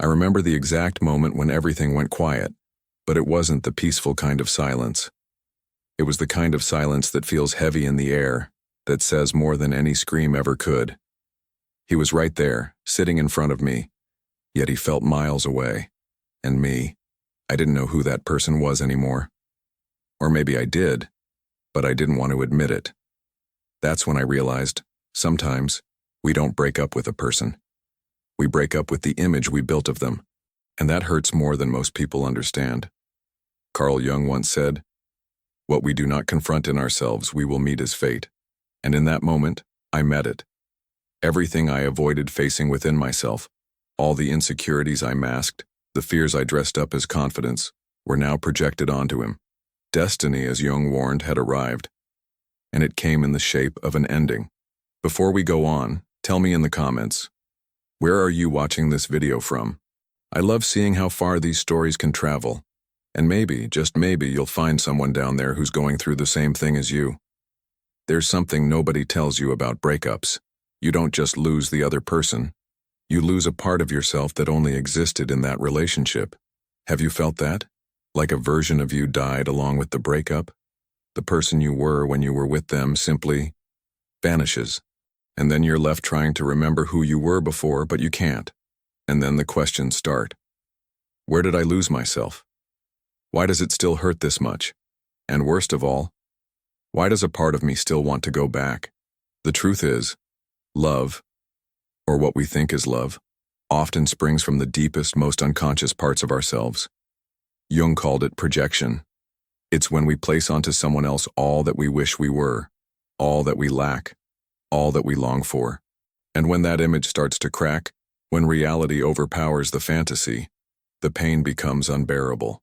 I remember the exact moment when everything went quiet, but it wasn't the peaceful kind of silence. It was the kind of silence that feels heavy in the air, that says more than any scream ever could. He was right there, sitting in front of me, yet he felt miles away. And me, I didn't know who that person was anymore. Or maybe I did, but I didn't want to admit it. That's when I realized, sometimes, we don't break up with a person. We break up with the image we built of them, and that hurts more than most people understand. Carl Jung once said, "What we do not confront in ourselves, we will meet as fate." And in that moment, I met it. Everything I avoided facing within myself, all the insecurities I masked, the fears I dressed up as confidence, were now projected onto him. Destiny, as Jung warned, had arrived, and it came in the shape of an ending. Before we go on, tell me in the comments, where are you watching this video from? I love seeing how far these stories can travel, and maybe, just maybe, you'll find someone down there who's going through the same thing as you. There's something nobody tells you about breakups. You don't just lose the other person. You lose a part of yourself that only existed in that relationship. Have you felt that? Like a version of you died along with the breakup? The person you were when you were with them simply vanishes. And then you're left trying to remember who you were before, but you can't. And then the questions start. Where did I lose myself? Why does it still hurt this much? And worst of all, why does a part of me still want to go back? The truth is, love, or what we think is love, often springs from the deepest, most unconscious parts of ourselves. Jung called it projection. It's when we place onto someone else all that we wish we were, all that we lack, all that we long for. And when that image starts to crack, when reality overpowers the fantasy, the pain becomes unbearable.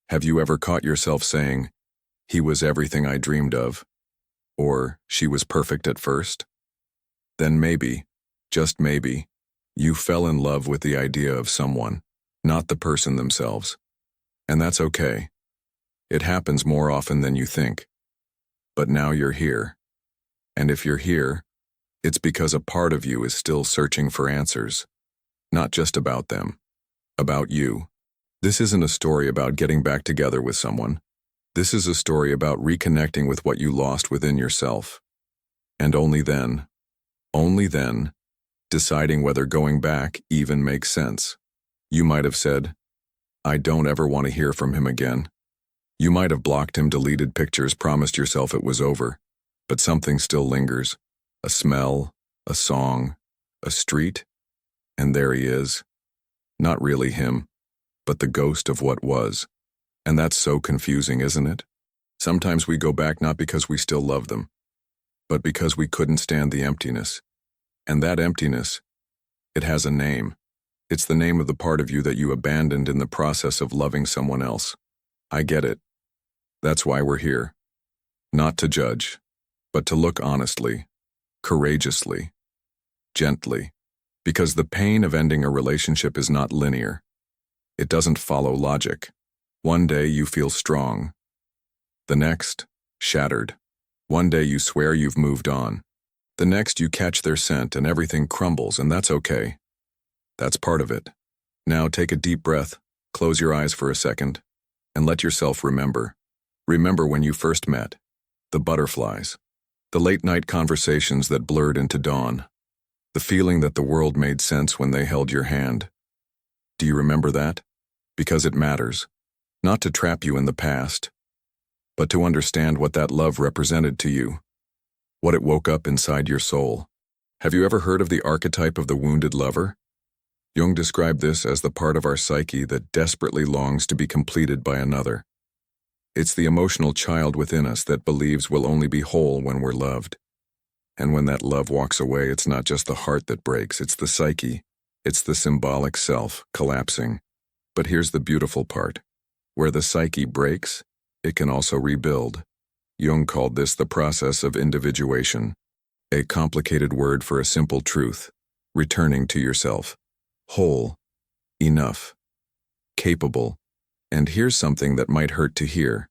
Have you ever caught yourself saying, "He was everything I dreamed of," or "She was perfect at first"? Then maybe, just maybe, you fell in love with the idea of someone, not the person themselves. And that's okay. It happens more often than you think. But now you're here. And if you're here, it's because a part of you is still searching for answers. Not just about them, about you. This isn't a story about getting back together with someone. This is a story about reconnecting with what you lost within yourself. And only then, deciding whether going back even makes sense. You might have said, "I don't ever want to hear from him again." You might have blocked him, deleted pictures, promised yourself it was over. But something still lingers. A smell, a song, a street. And there he is. Not really him, but the ghost of what was. And that's so confusing, isn't it? Sometimes we go back not because we still love them, but because we couldn't stand the emptiness. And that emptiness, it has a name. It's the name of the part of you that you abandoned in the process of loving someone else. I get it. That's why we're here. Not to judge, but to look honestly, courageously, gently. Because the pain of ending a relationship is not linear. It doesn't follow logic. One day you feel strong. The next, shattered. One day you swear you've moved on. The next you catch their scent and everything crumbles, and that's okay. That's part of it. Now take a deep breath, close your eyes for a second, and let yourself remember. Remember when you first met. The butterflies. The late-night conversations that blurred into dawn. The feeling that the world made sense when they held your hand. Do you remember that? Because it matters. Not to trap you in the past, but to understand what that love represented to you. What it woke up inside your soul. Have you ever heard of the archetype of the wounded lover? Jung described this as the part of our psyche that desperately longs to be completed by another. It's the emotional child within us that believes we'll only be whole when we're loved. And when that love walks away, it's not just the heart that breaks, it's the psyche. It's the symbolic self collapsing. But here's the beautiful part. Where the psyche breaks, it can also rebuild. Jung called this the process of individuation, a complicated word for a simple truth, returning to yourself. Whole, enough, capable, and here's something that might hurt to hear,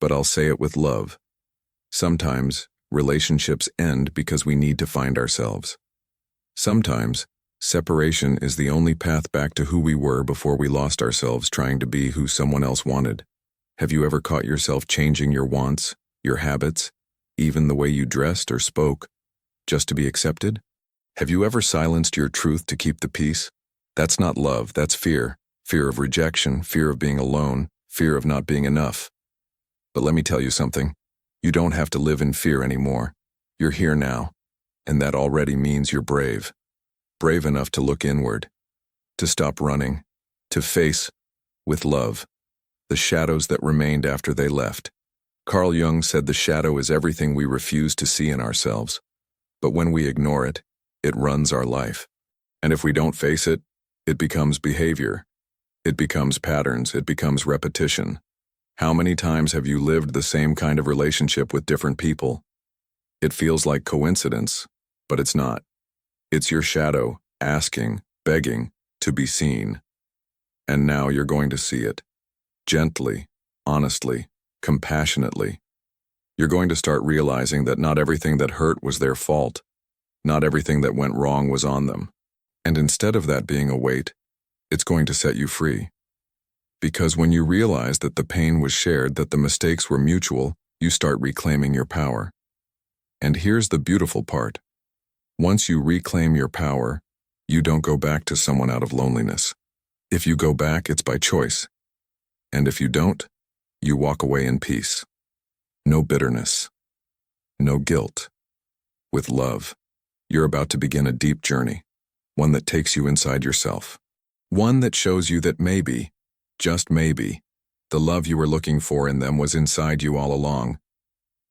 but I'll say it with love. Sometimes relationships end because we need to find ourselves. Sometimes Separation is the only path back to who we were before we lost ourselves trying to be who someone else wanted. Have you ever caught yourself changing your wants, your habits, even the way you dressed or spoke, just to be accepted? Have you ever silenced your truth to keep the peace? That's not love, that's fear. Fear of rejection, fear of being alone, fear of not being enough. But let me tell you something. You don't have to live in fear anymore. You're here now, and that already means you're brave. Brave enough to look inward, to stop running, to face, with love, the shadows that remained after they left. Carl Jung said the shadow is everything we refuse to see in ourselves. But when we ignore it, it runs our life. And if we don't face it, it becomes behavior. It becomes patterns, it becomes repetition. How many times have you lived the same kind of relationship with different people? It feels like coincidence, but it's not. It's your shadow, asking, begging, to be seen. And now you're going to see it. Gently, honestly, compassionately. You're going to start realizing that not everything that hurt was their fault. Not everything that went wrong was on them. And instead of that being a weight, it's going to set you free. Because when you realize that the pain was shared, that the mistakes were mutual, you start reclaiming your power. And here's the beautiful part. Once you reclaim your power, you don't go back to someone out of loneliness. If you go back, it's by choice. And if you don't, you walk away in peace. No bitterness. No guilt. With love, you're about to begin a deep journey, one that takes you inside yourself. One that shows you that maybe, just maybe, the love you were looking for in them was inside you all along.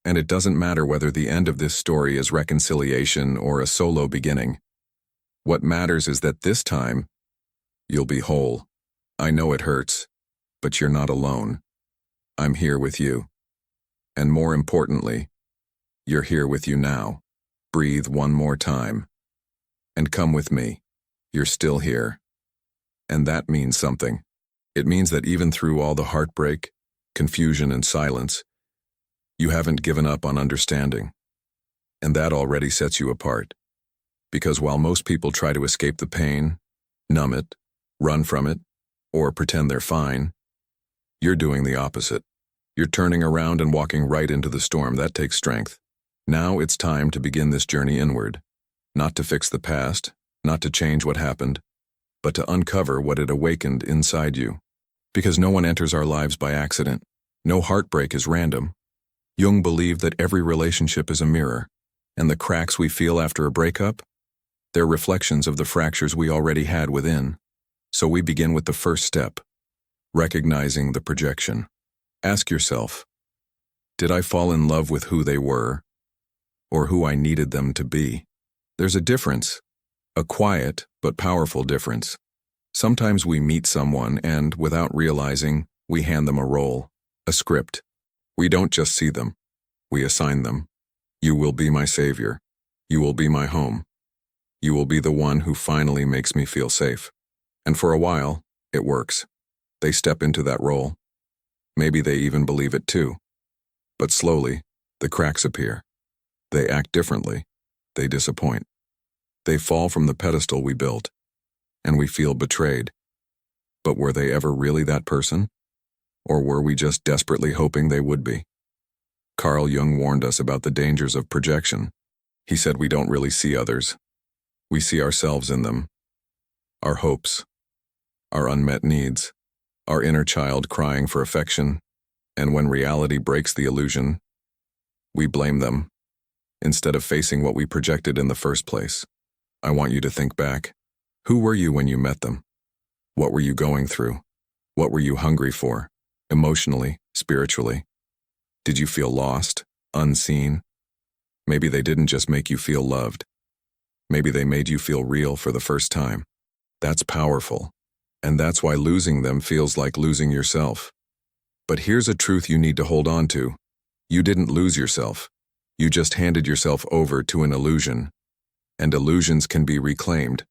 And it doesn't matter whether the end of this story is reconciliation or a solo beginning. What matters is that this time, you'll be whole. I know it hurts, but you're not alone. I'm here with you. And more importantly, you're here with you now. Breathe one more time. And come with me. You're still here. And that means something. It means that even through all the heartbreak, confusion, and silence, you haven't given up on understanding. And that already sets you apart. Because while most people try to escape the pain, numb it, run from it, or pretend they're fine, you're doing the opposite. You're turning around and walking right into the storm. That takes strength. Now it's time to begin this journey inward. Not to fix the past, not to change what happened, but to uncover what it awakened inside you. Because no one enters our lives by accident. No heartbreak is random. Jung believed that every relationship is a mirror, and the cracks we feel after a breakup, they're reflections of the fractures we already had within. So we begin with the first step, recognizing the projection. Ask yourself, did I fall in love with who they were, or who I needed them to be? There's a difference, a quiet but powerful difference. Sometimes we meet someone and, without realizing, we hand them a role, a script. We don't just see them, we assign them. You will be my savior. You will be my home. You will be the one who finally makes me feel safe. And for a while, it works. They step into that role. Maybe they even believe it too. But slowly, the cracks appear. They act differently. They disappoint. They fall from the pedestal we built, and we feel betrayed. But were they ever really that person? Or were we just desperately hoping they would be? Carl Jung warned us about the dangers of projection. He said we don't really see others. We see ourselves in them. Our hopes, our unmet needs, our inner child crying for affection, and when reality breaks the illusion, we blame them, instead of facing what we projected in the first place. I want you to think back. Who were you when you met them? What were you going through? What were you hungry for? Emotionally, spiritually? Did you feel lost, unseen? Maybe they didn't just make you feel loved. Maybe they made you feel real for the first time. That's powerful. And that's why losing them feels like losing yourself. But here's a truth you need to hold on to. You didn't lose yourself. You just handed yourself over to an illusion. And illusions can be reclaimed.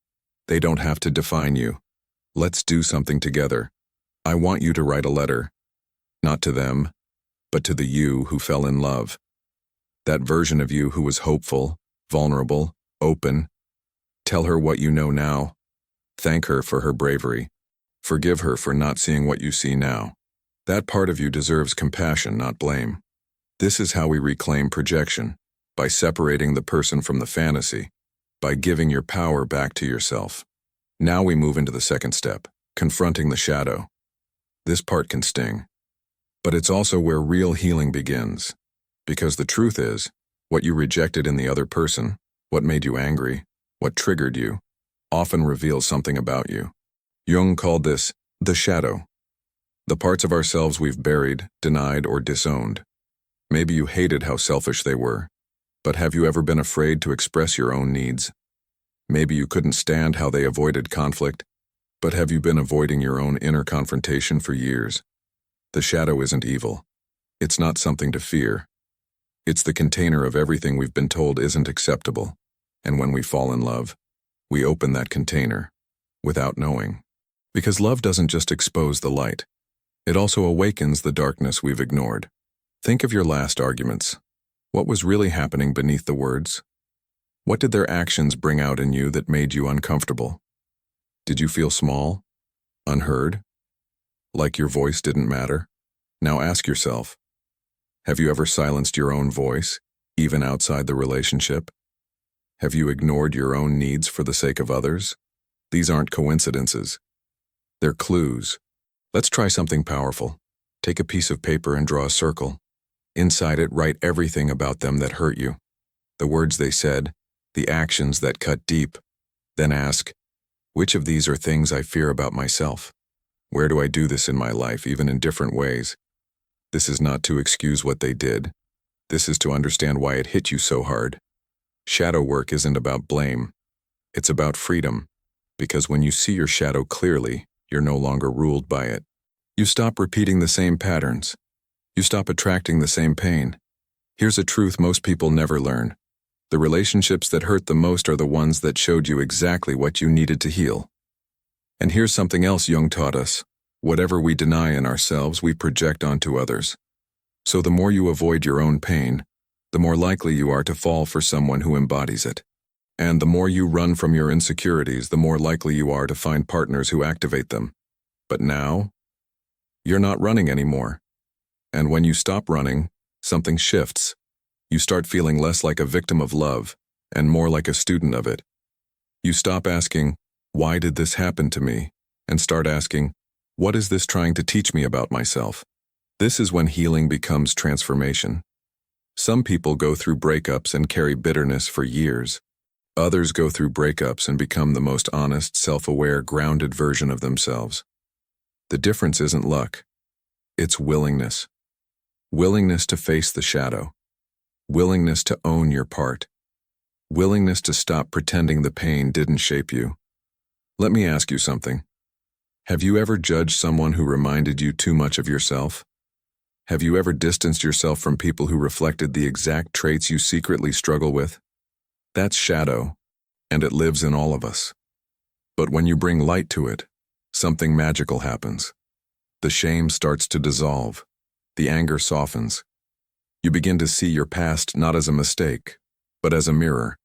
They don't have to define you. Let's do something together. I want you to write a letter. Not to them, but to the you who fell in love. That version of you who was hopeful, vulnerable, open. Tell her what you know now. Thank her for her bravery. Forgive her for not seeing what you see now. That part of you deserves compassion, not blame. This is how we reclaim projection, by separating the person from the fantasy, by giving your power back to yourself. Now we move into the second step, confronting the shadow. This part can sting, but it's also where real healing begins. Because the truth is, what you rejected in the other person, what made you angry, what triggered you, often reveals something about you. Jung called this the shadow, the parts of ourselves we've buried, denied, or disowned. Maybe you hated how selfish they were, but have you ever been afraid to express your own needs? Maybe you couldn't stand how they avoided conflict, but have you been avoiding your own inner confrontation for years? The shadow isn't evil. It's not something to fear. It's the container of everything we've been told isn't acceptable. And when we fall in love, we open that container, without knowing. Because love doesn't just expose the light. It also awakens the darkness we've ignored. Think of your last arguments. What was really happening beneath the words? What did their actions bring out in you that made you uncomfortable? Did you feel small? Unheard? Like your voice didn't matter? Now ask yourself, have you ever silenced your own voice, even outside the relationship? Have you ignored your own needs for the sake of others? These aren't coincidences. They're clues. Let's try something powerful. Take a piece of paper and draw a circle. Inside it, write everything about them that hurt you. The words they said, the actions that cut deep. Then ask, which of these are things I fear about myself? Where do I do this in my life, even in different ways? This is not to excuse what they did. This is to understand why it hit you so hard. Shadow work isn't about blame. It's about freedom. Because when you see your shadow clearly, you're no longer ruled by it. You stop repeating the same patterns. You stop attracting the same pain. Here's a truth most people never learn. The relationships that hurt the most are the ones that showed you exactly what you needed to heal. And here's something else Jung taught us. Whatever we deny in ourselves, we project onto others. So the more you avoid your own pain, the more likely you are to fall for someone who embodies it. And the more you run from your insecurities, the more likely you are to find partners who activate them. But now, you're not running anymore. And when you stop running, something shifts. You start feeling less like a victim of love and more like a student of it. You stop asking, why did this happen to me? And start asking, what is this trying to teach me about myself? This is when healing becomes transformation. Some people go through breakups and carry bitterness for years. Others go through breakups and become the most honest, self-aware, grounded version of themselves. The difference isn't luck. It's willingness. Willingness to face the shadow. Willingness to own your part. Willingness to stop pretending the pain didn't shape you. Let me ask you something. Have you ever judged someone who reminded you too much of yourself? Have you ever distanced yourself from people who reflected the exact traits you secretly struggle with? That's shadow, and it lives in all of us. But when you bring light to it, something magical happens. The shame starts to dissolve. The anger softens. You begin to see your past not as a mistake, but as a mirror.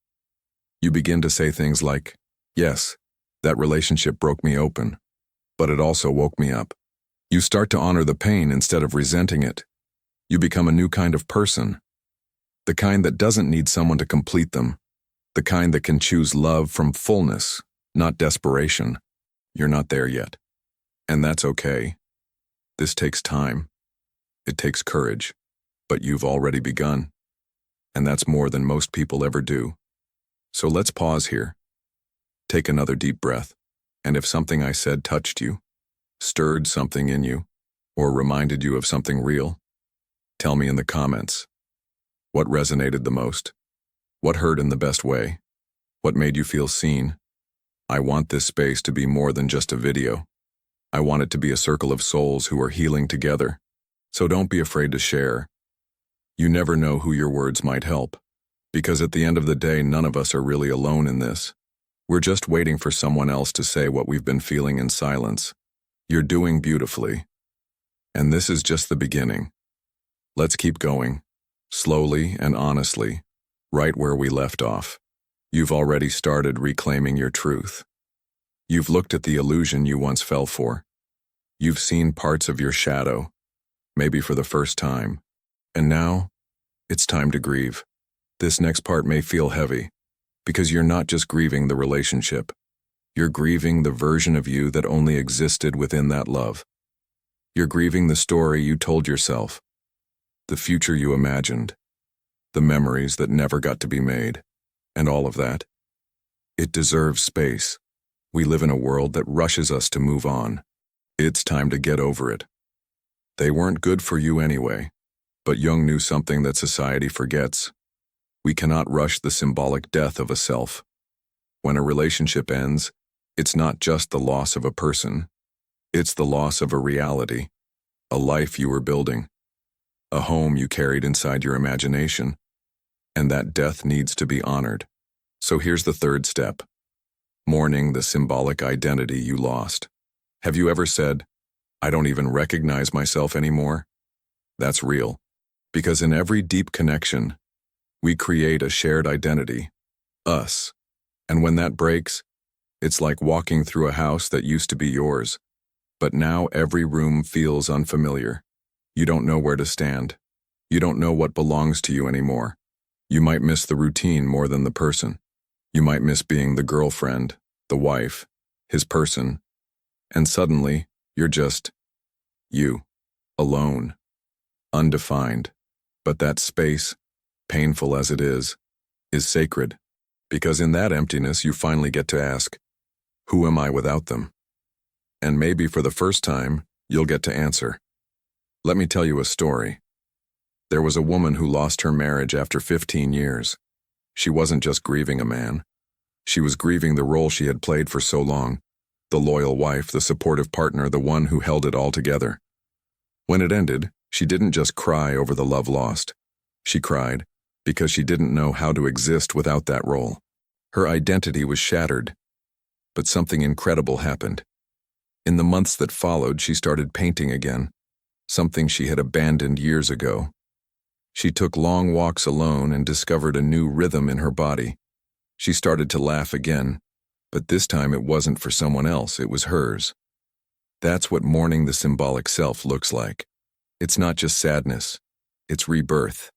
You begin to say things like, yes, that relationship broke me open, but it also woke me up. You start to honor the pain instead of resenting it. You become a new kind of person. The kind that doesn't need someone to complete them. The kind that can choose love from fullness, not desperation. You're not there yet. And that's okay. This takes time. It takes courage. But you've already begun. And that's more than most people ever do. So let's pause here. Take another deep breath. And if something I said touched you, stirred something in you, or reminded you of something real, tell me in the comments. What resonated the most? What hurt in the best way? What made you feel seen? I want this space to be more than just a video. I want it to be a circle of souls who are healing together. So don't be afraid to share. You never know who your words might help. Because at the end of the day, none of us are really alone in this. We're just waiting for someone else to say what we've been feeling in silence. You're doing beautifully. And this is just the beginning. Let's keep going, slowly and honestly, right where we left off. You've already started reclaiming your truth. You've looked at the illusion you once fell for. You've seen parts of your shadow, maybe for the first time. And now, it's time to grieve. This next part may feel heavy, because you're not just grieving the relationship. You're grieving the version of you that only existed within that love. You're grieving the story you told yourself, the future you imagined, the memories that never got to be made, and all of that. It deserves space. We live in a world that rushes us to move on. It's time to get over it. They weren't good for you anyway, but Jung knew something that society forgets. We cannot rush the symbolic death of a self. When a relationship ends, it's not just the loss of a person. It's the loss of a reality, a life you were building, a home you carried inside your imagination, and that death needs to be honored. So here's the third step: mourning the symbolic identity you lost. Have you ever said, "I don't even recognize myself anymore"? That's real, because in every deep connection, we create a shared identity, us. And when that breaks, it's like walking through a house that used to be yours, but now every room feels unfamiliar. You don't know where to stand. You don't know what belongs to you anymore. You might miss the routine more than the person. You might miss being the girlfriend, the wife, his person, and suddenly you're just you, alone, undefined. But that space, painful as it is sacred, because in that emptiness you finally get to ask, who am I without them? And maybe for the first time, you'll get to answer. Let me tell you a story. There was a woman who lost her marriage after 15 years. She wasn't just grieving a man. She was grieving the role she had played for so long, the loyal wife, the supportive partner, the one who held it all together. When it ended, she didn't just cry over the love lost. She cried because she didn't know how to exist without that role. Her identity was shattered, but something incredible happened. In the months that followed, she started painting again, something she had abandoned years ago. She took long walks alone and discovered a new rhythm in her body. She started to laugh again, but this time it wasn't for someone else, it was hers. That's what mourning the symbolic self looks like. It's not just sadness, it's rebirth.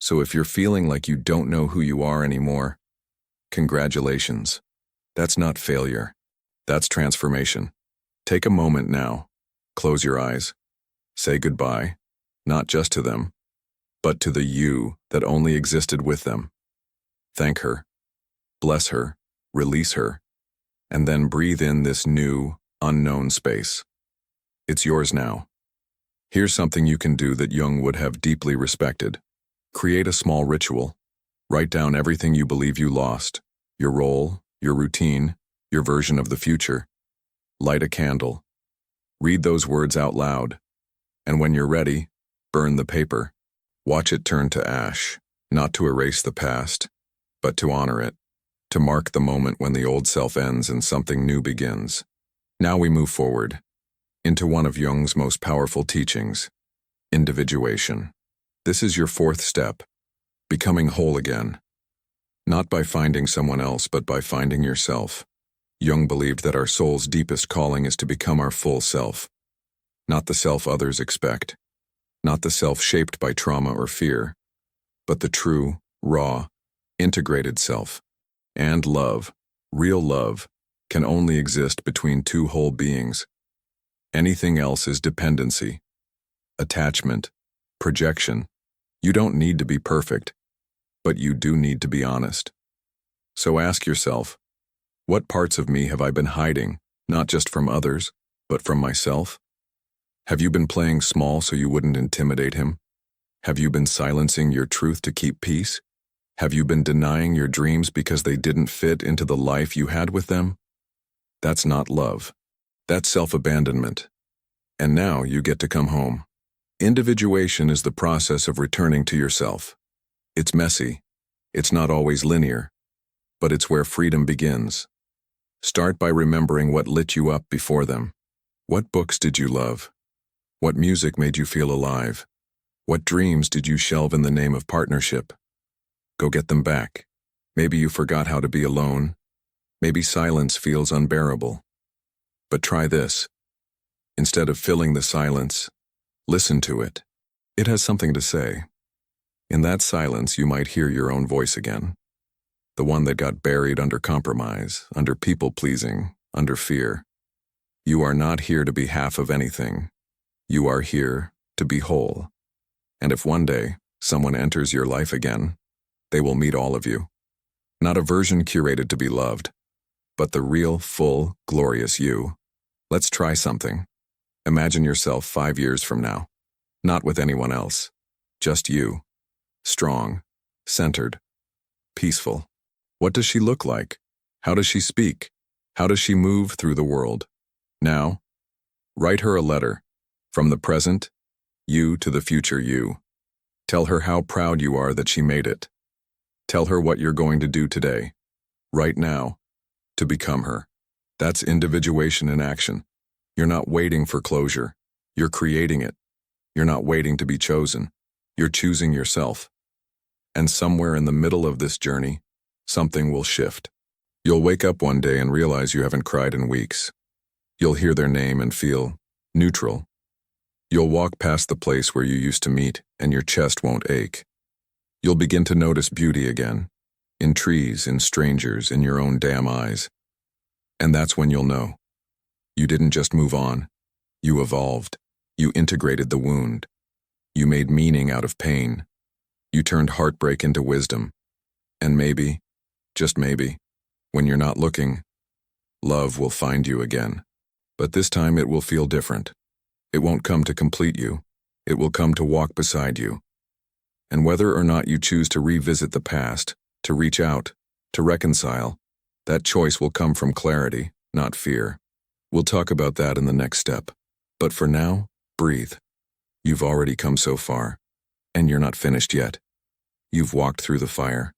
So if you're feeling like you don't know who you are anymore, congratulations. That's not failure. That's transformation. Take a moment now. Close your eyes. Say goodbye, not just to them, but to the you that only existed with them. Thank her. Bless her. Release her. And then breathe in this new, unknown space. It's yours now. Here's something you can do that Jung would have deeply respected. Create a small ritual. Write down everything you believe you lost, your role, your routine, your version of the future. Light a candle. Read those words out loud. And when you're ready, burn the paper. Watch it turn to ash, not to erase the past, but to honor it, to mark the moment when the old self ends and something new begins. Now we move forward into one of Jung's most powerful teachings, individuation. This is your fourth step, becoming whole again. Not by finding someone else, but by finding yourself. Jung believed that our soul's deepest calling is to become our full self. Not the self others expect, not the self shaped by trauma or fear, but the true, raw, integrated self. And love, real love, can only exist between two whole beings. Anything else is dependency, attachment, projection. You don't need to be perfect, but you do need to be honest. So ask yourself, what parts of me have I been hiding, not just from others, but from myself? Have you been playing small so you wouldn't intimidate him? Have you been silencing your truth to keep peace? Have you been denying your dreams because they didn't fit into the life you had with them? That's not love. That's self-abandonment. And now you get to come home. Individuation is the process of returning to yourself. It's messy. It's not always linear, but it's where freedom begins. Start by remembering what lit you up before them. What books did you love? What music made you feel alive? What dreams did you shelve in the name of partnership? Go get them back. Maybe you forgot how to be alone. Maybe silence feels unbearable. But try this. Instead of filling the silence, listen to it. It has something to say. In that silence, you might hear your own voice again. The one that got buried under compromise, under people-pleasing, under fear. You are not here to be half of anything. You are here to be whole. And if one day someone enters your life again, they will meet all of you. Not a version curated to be loved, but the real, full, glorious you. Let's try something. Imagine yourself 5 years from now. Not with anyone else. Just you. Strong. Centered. Peaceful. What does she look like? How does she speak? How does she move through the world? Now, write her a letter. From the present, you to the future you. Tell her how proud you are that she made it. Tell her what you're going to do today, right now, to become her. That's individuation in action. You're not waiting for closure. You're creating it. You're not waiting to be chosen. You're choosing yourself. And somewhere in the middle of this journey, something will shift. You'll wake up one day and realize you haven't cried in weeks. You'll hear their name and feel neutral. You'll walk past the place where you used to meet and your chest won't ache. You'll begin to notice beauty again, in trees, in strangers, in your own damn eyes. And that's when you'll know. You didn't just move on. You evolved. You integrated the wound. You made meaning out of pain. You turned heartbreak into wisdom. And maybe, just maybe, when you're not looking, love will find you again. But this time it will feel different. It won't come to complete you. It will come to walk beside you. And whether or not you choose to revisit the past, to reach out, to reconcile, that choice will come from clarity, not fear. We'll talk about that in the next step. But for now, breathe. You've already come so far, and you're not finished yet. You've walked through the fire.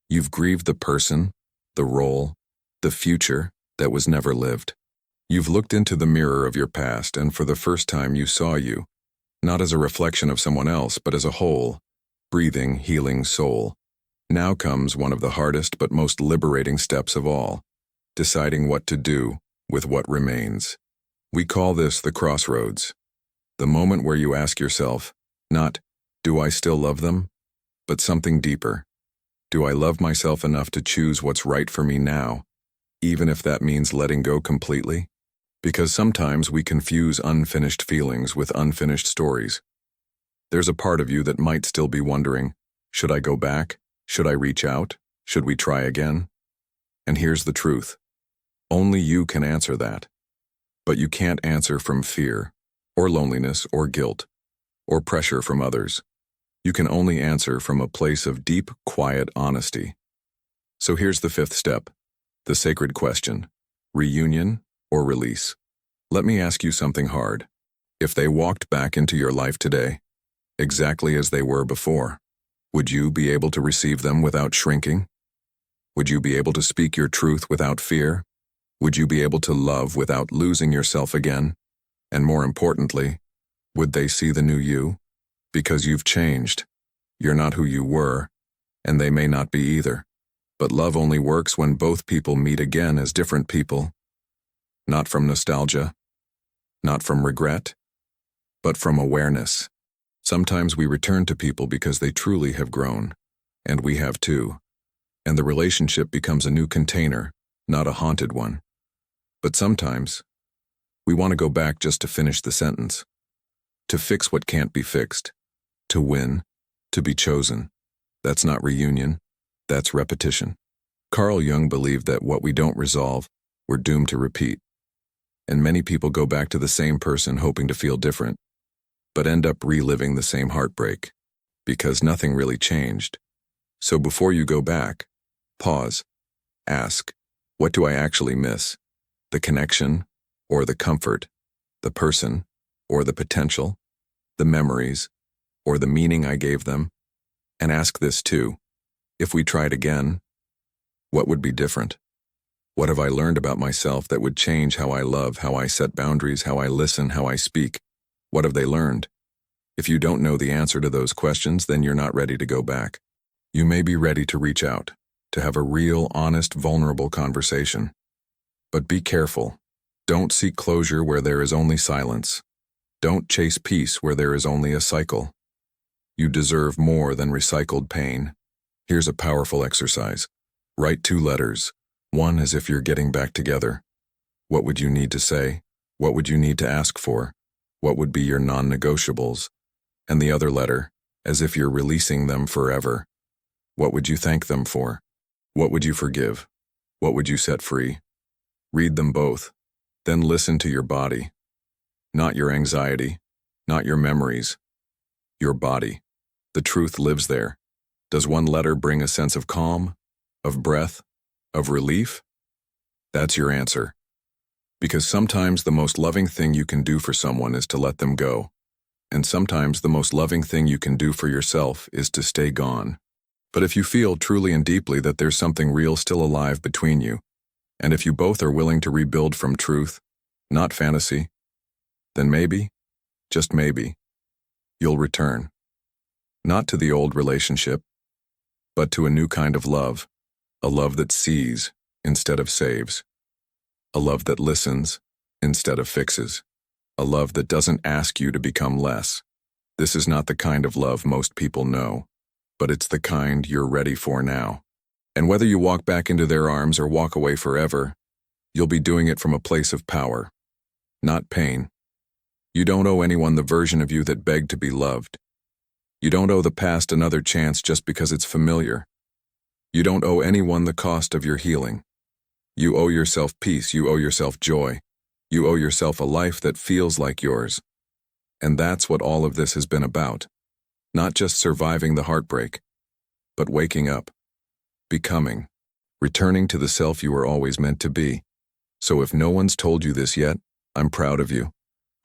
You've grieved the person, the role, the future that was never lived. You've looked into the mirror of your past, and for the first time you saw you, not as a reflection of someone else, but as a whole, breathing, healing soul. Now comes one of the hardest but most liberating steps of all, deciding what to do with what remains. We call this the crossroads. The moment where you ask yourself, not, do I still love them? But something deeper. Do I love myself enough to choose what's right for me now, even if that means letting go completely? Because sometimes we confuse unfinished feelings with unfinished stories. There's a part of you that might still be wondering, should I go back? Should I reach out? Should we try again? And here's the truth. Only you can answer that. But you can't answer from fear, or loneliness, or guilt, or pressure from others. You can only answer from a place of deep, quiet honesty. So here's the fifth step, the sacred question: reunion or release? Let me ask you something hard. If they walked back into your life today, exactly as they were before, would you be able to receive them without shrinking? Would you be able to speak your truth without fear? Would you be able to love without losing yourself again? And more importantly, would they see the new you? Because you've changed. You're not who you were, and they may not be either. But love only works when both people meet again as different people. Not from nostalgia, not from regret, but from awareness. Sometimes we return to people because they truly have grown, and we have too. And the relationship becomes a new container, not a haunted one. But sometimes, we want to go back just to finish the sentence, to fix what can't be fixed, to win, to be chosen. That's not reunion, that's repetition. Carl Jung believed that what we don't resolve, we're doomed to repeat. And many people go back to the same person hoping to feel different, but end up reliving the same heartbreak, because nothing really changed. So before you go back, pause, ask, what do I actually miss? The connection, or the comfort, the person, or the potential, the memories, or the meaning I gave them? And ask this too, if we tried again, what would be different? What have I learned about myself that would change how I love, how I set boundaries, how I listen, how I speak? What have they learned? If you don't know the answer to those questions, then you're not ready to go back. You may be ready to reach out. to have a real, honest, vulnerable conversation. But be careful. Don't seek closure where there is only silence. Don't chase peace where there is only a cycle. You deserve more than recycled pain. Here's a powerful exercise. Write 2 letters. One as if you're getting back together. What would you need to say? What would you need to ask for? What would be your non-negotiables? And the other letter, as if you're releasing them forever. What would you thank them for? What would you forgive? What would you set free? Read them both. Then listen to your body. Not your anxiety, not your memories. Your body. The truth lives there. Does one letter bring a sense of calm, of breath, of relief? That's your answer. Because sometimes the most loving thing you can do for someone is to let them go. And sometimes the most loving thing you can do for yourself is to stay gone. But if you feel truly and deeply that there's something real still alive between you, and if you both are willing to rebuild from truth, not fantasy, then maybe, just maybe, you'll return. Not to the old relationship, but to a new kind of love, a love that sees instead of saves, a love that listens instead of fixes, a love that doesn't ask you to become less. This is not the kind of love most people know, but it's the kind you're ready for now. And whether you walk back into their arms or walk away forever, you'll be doing it from a place of power, not pain. You don't owe anyone the version of you that begged to be loved. You don't owe the past another chance just because it's familiar. You don't owe anyone the cost of your healing. You owe yourself peace, you owe yourself joy. You owe yourself a life that feels like yours. And that's what all of this has been about. Not just surviving the heartbreak, but waking up, becoming, returning to the self you were always meant to be. So if no one's told you this yet, I'm proud of you.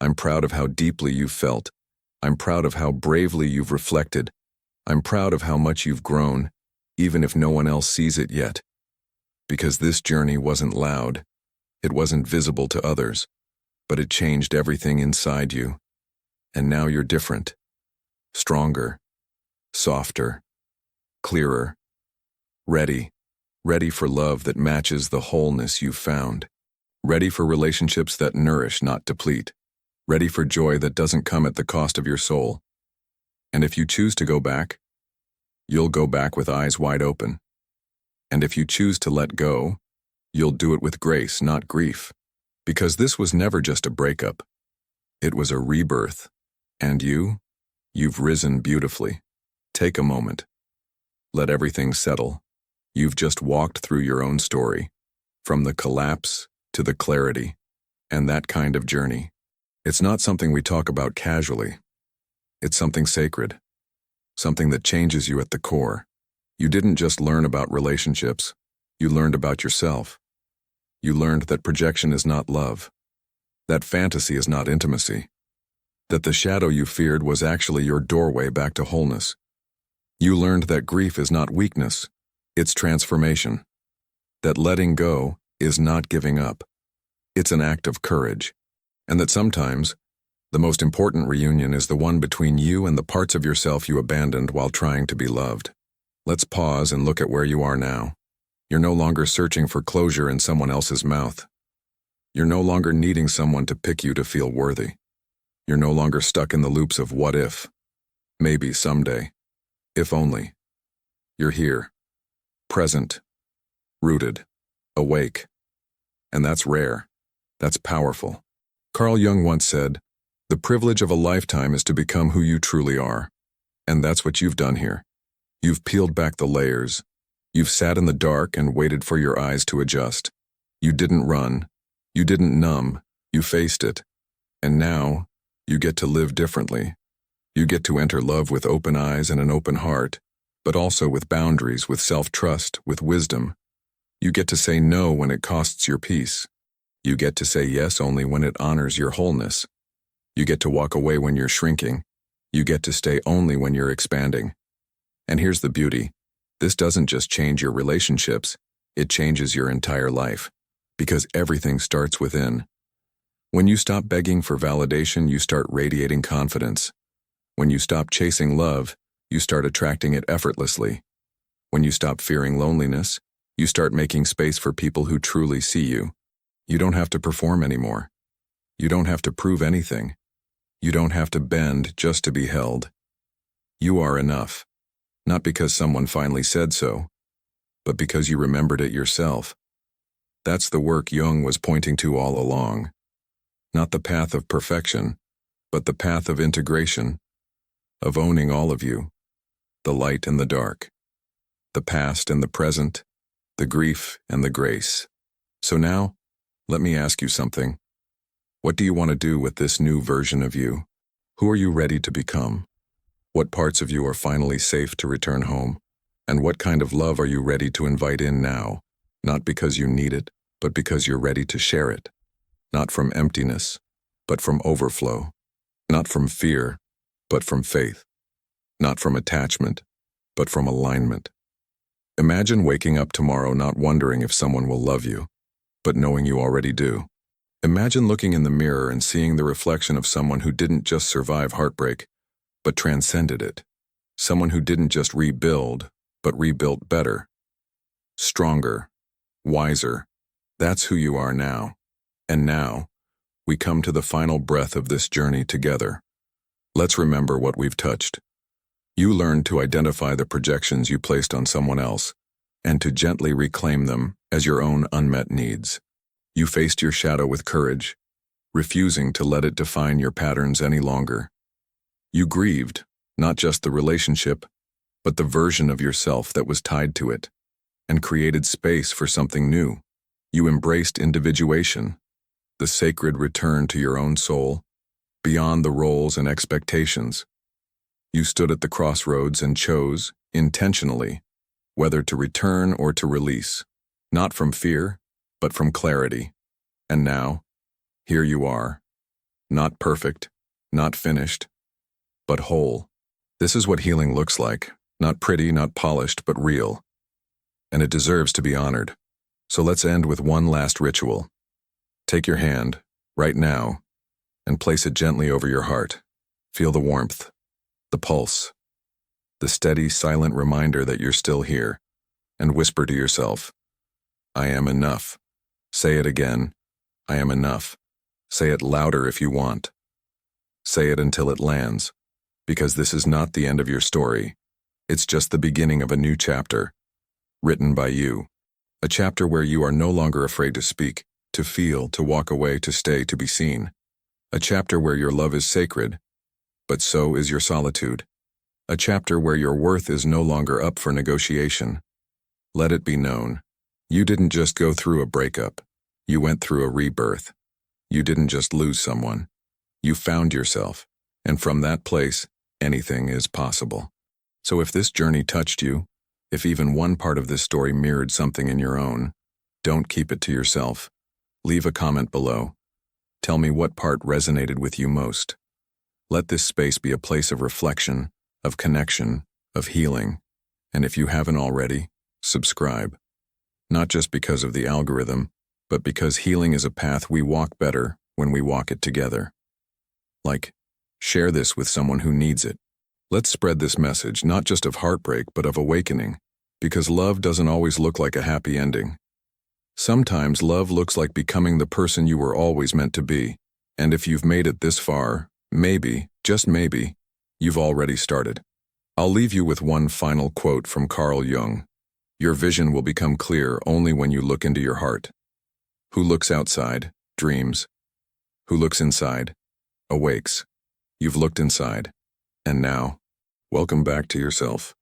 I'm proud of how deeply you've felt. I'm proud of how bravely you've reflected. I'm proud of how much you've grown, even if no one else sees it yet. Because this journey wasn't loud, it wasn't visible to others, but it changed everything inside you. And now you're different, stronger, softer, clearer, ready for love that matches the wholeness you've found, ready for relationships that nourish, not deplete, ready for joy that doesn't come at the cost of your soul. And if you choose to go back, you'll go back with eyes wide open. And if you choose to let go, you'll do it with grace, not grief. Because this was never just a breakup. It was a rebirth. And you've risen beautifully. Take a moment. Let everything settle. You've just walked through your own story, from the collapse to the clarity, and that kind of journey. It's not something we talk about casually. It's something sacred, something that changes you at the core. You didn't just learn about relationships, you learned about yourself. You learned that projection is not love, that fantasy is not intimacy, that the shadow you feared was actually your doorway back to wholeness. You learned that grief is not weakness, it's transformation, that letting go is not giving up, it's an act of courage, and that sometimes the most important reunion is the one between you and the parts of yourself you abandoned while trying to be loved. Let's pause and look at where you are now. You're no longer searching for closure in someone else's mouth. You're no longer needing someone to pick you to feel worthy. You're no longer stuck in the loops of what if, maybe someday, if only. You're here, present, rooted, awake. And that's rare. That's powerful. Carl Jung once said, "The privilege of a lifetime is to become who you truly are." And that's what you've done here. You've peeled back the layers. You've sat in the dark and waited for your eyes to adjust. You didn't run. You didn't numb. You faced it. And now, you get to live differently. You get to enter love with open eyes and an open heart, but also with boundaries, with self-trust, with wisdom. You get to say no when it costs your peace. You get to say yes only when it honors your wholeness. You get to walk away when you're shrinking. You get to stay only when you're expanding. And here's the beauty. This doesn't just change your relationships, it changes your entire life. Because everything starts within. When you stop begging for validation, you start radiating confidence. When you stop chasing love, you start attracting it effortlessly. When you stop fearing loneliness, you start making space for people who truly see you. You don't have to perform anymore. You don't have to prove anything. You don't have to bend just to be held. You are enough, not because someone finally said so, but because you remembered it yourself. That's the work Jung was pointing to all along. Not the path of perfection, but the path of integration, of owning all of you, the light and the dark, the past and the present, the grief and the grace. So now, let me ask you something. What do you want to do with this new version of you? Who are you ready to become? What parts of you are finally safe to return home? And what kind of love are you ready to invite in now? Not because you need it, but because you're ready to share it. Not from emptiness, but from overflow. Not from fear, but from faith. Not from attachment, but from alignment. Imagine waking up tomorrow not wondering if someone will love you, but knowing you already do. Imagine looking in the mirror and seeing the reflection of someone who didn't just survive heartbreak, but transcended it. Someone who didn't just rebuild, but rebuilt better, stronger, wiser. That's who you are now. And now, we come to the final breath of this journey together. Let's remember what we've touched. You learned to identify the projections you placed on someone else, and to gently reclaim them as your own unmet needs. You faced your shadow with courage, refusing to let it define your patterns any longer. You grieved, not just the relationship, but the version of yourself that was tied to it, and created space for something new. You embraced individuation, the sacred return to your own soul, beyond the roles and expectations. You stood at the crossroads and chose, intentionally, whether to return or to release, not from fear, but from clarity. And now, here you are, not perfect, not finished, but whole. This is what healing looks like, not pretty, not polished, but real. And it deserves to be honored. So let's end with one last ritual. Take your hand, right now, and place it gently over your heart. Feel the warmth, the pulse, the steady, silent reminder that you're still here, and whisper to yourself, I am enough. Say it again, I am enough. Say it louder if you want. Say it until it lands, because this is not the end of your story. It's just the beginning of a new chapter, written by you. A chapter where you are no longer afraid to speak, to feel, to walk away, to stay, to be seen. A chapter where your love is sacred, but so is your solitude. A chapter where your worth is no longer up for negotiation. Let it be known. You didn't just go through a breakup. You went through a rebirth. You didn't just lose someone. You found yourself, and from that place, anything is possible. So if this journey touched you, if even one part of this story mirrored something in your own, don't keep it to yourself. Leave a comment below. Tell me what part resonated with you most. Let this space be a place of reflection, of connection, of healing. And if you haven't already, subscribe. Not just because of the algorithm, but because healing is a path we walk better when we walk it together. Share this with someone who needs it. Let's spread this message not just of heartbreak, but of awakening, because love doesn't always look like a happy ending. Sometimes love looks like becoming the person you were always meant to be. And if you've made it this far, maybe, just maybe, you've already started. I'll leave you with one final quote from Carl Jung. Your vision will become clear only when you look into your heart. Who looks outside, dreams. Who looks inside, awakes. You've looked inside. And now, welcome back to yourself.